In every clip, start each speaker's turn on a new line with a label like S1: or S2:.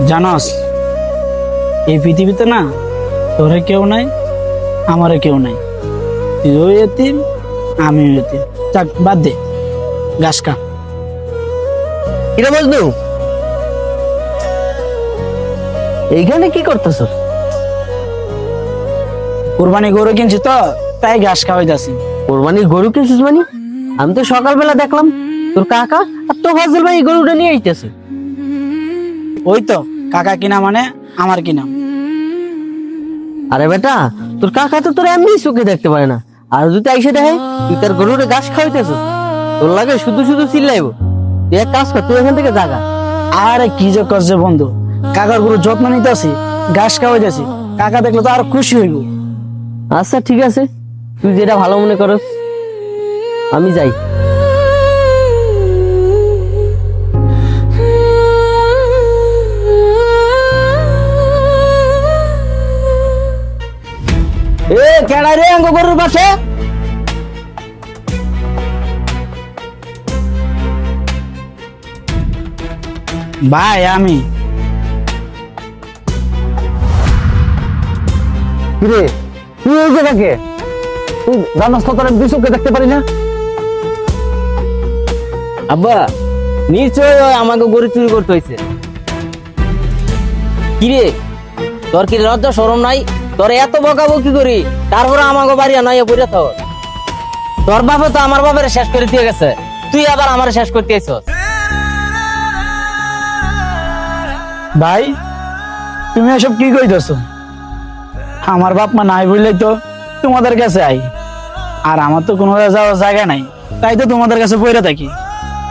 S1: জানস এই পৃথিবীতে না তোরে কেউ নাই, আমারে কেউ নাই। তুইও এতিম, আমিও এতিম। যাক বাদ দে, ঘাস খা।
S2: কিরে মজনু, এইখানে কি করতেছ?
S1: কোরবানি গরু কিনছি তো, তাই ঘাস খাওয়াইতাছি।
S2: কোরবানির গরু কিনছিস মানে? আমি তো সকালবেলা দেখলাম তোর কাকা আর তো ফাজল ভাই এই গরুটা নিয়ে আইতেছে।
S1: ওই তো কাকা কিনা মানে আমার কিনা।
S2: আরে বেটা, তোর কাকা তো তোর এমনি চোখে দেখতে পারে না, আর যদি আইসে দেখে তুই তার গরুটা ঘাস খাওয়াইতেছ, তোর লাগে শুধু শুধু চিল্লাইব। তুই এক কাজ কর, তুই এখান থেকে জাগা।
S1: আরে কি যে করছে বন্ধু, কাকার গরু যত্ন নিতেছি, ঘাস খাওয়াইতেছি। কাকা দেখলে তো আরো খুশি হইব।
S2: আচ্ছা ঠিক আছে, তুই যেটা ভালো মনে করস, আমি যাই। এ কেডা রে আঙ্গ গরুর পাশে?
S1: ভাই আমি
S2: কিরে তুই এই জায়গাকে, তুই জানাস তো তোর আমি দুই চোখে দেখতে পারি না? আব্বা, নিশ্চয় ওই আমাকে গরু চুরি করতে হয়েছে। কিরে তোর কি লজ্জা শরম নাই? তোর এত বকাবকি করি, তারপরে আমাকে বাড়ি আনাইয়া পড়ে থাক। তোর বাপে তো আমার বাপের শেষ করে দিয়ে গেছে, তুই আবার আমার শেষ করতে আইছস।
S1: ভাই, তুমি এসব কি কইতেছো? আমার বাপ মা নাই বললেই তো তোমাদের কাছে আই, আর আমার তো কোনো যাওয়ার জায়গা নাই, তাই তো তোমাদের কাছে পড়ে থাকি।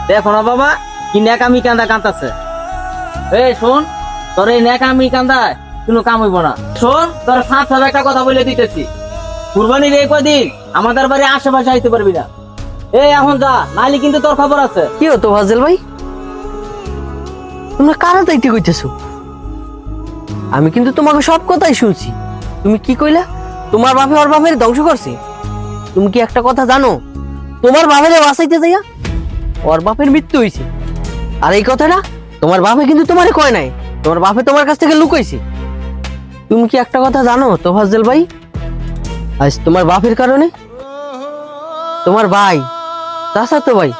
S2: দেখো না বাবা, কি ন্যাকামি কান্দা কান্দাছে। এই শোন, তোর এই ন্যাকামি কান্দায় কোনো কাম হইব না। শোন, তোর সাথ সাথে একটা কথা বলে দিতেছি, কুরবানির এই কদিন আমাদের বাড়ি আশেপাশে আইতে পারবি না। এই এখন যা, নাইলে কিন্তু তোর খবর আছে। কি হতো ফাজল ভাই, তোমরা কারা দাইতে কইতেছো? আমি কিন্তু তোমাকে সব কথাই শুনছি। তুমি কি কইলা? তোমার বাপে ওর বাপের ধ্বংস করছে? তুমি কি একটা কথা জানো? তোমার বাপের বাঁচাইতে যাইয়া ওর বাপের মৃত্যু হয়েছে। আর এই কথাটা তোমার বাপে কিন্তু তোমারে কয় নাই, তোমার বাপে তোমার কাছ থেকে লুকাইছে। তুমি কি একটা কথা জানো তোফাজ্জল ভাই? আজ তোমার বাপের কারণে তোমার ভাই, চাচাতো ভাই,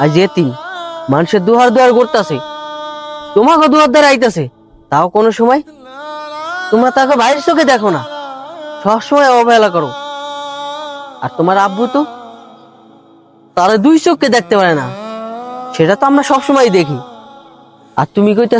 S2: আজ এতিম, মানুষের দুহার দুয়ার করতেছে, তোমাকে দুহার দ্বারা আইতাছে, তাও কোনো সময় তোমরা তাকে বাইরের চোখে দেখো না, সবসময় অবহেলা করো। আর তোমার আব্বু তো তারা দুই চোখকে দেখতে পারে না, সেটা তো আমরা সবসময় দেখি। আর তুমি কইতে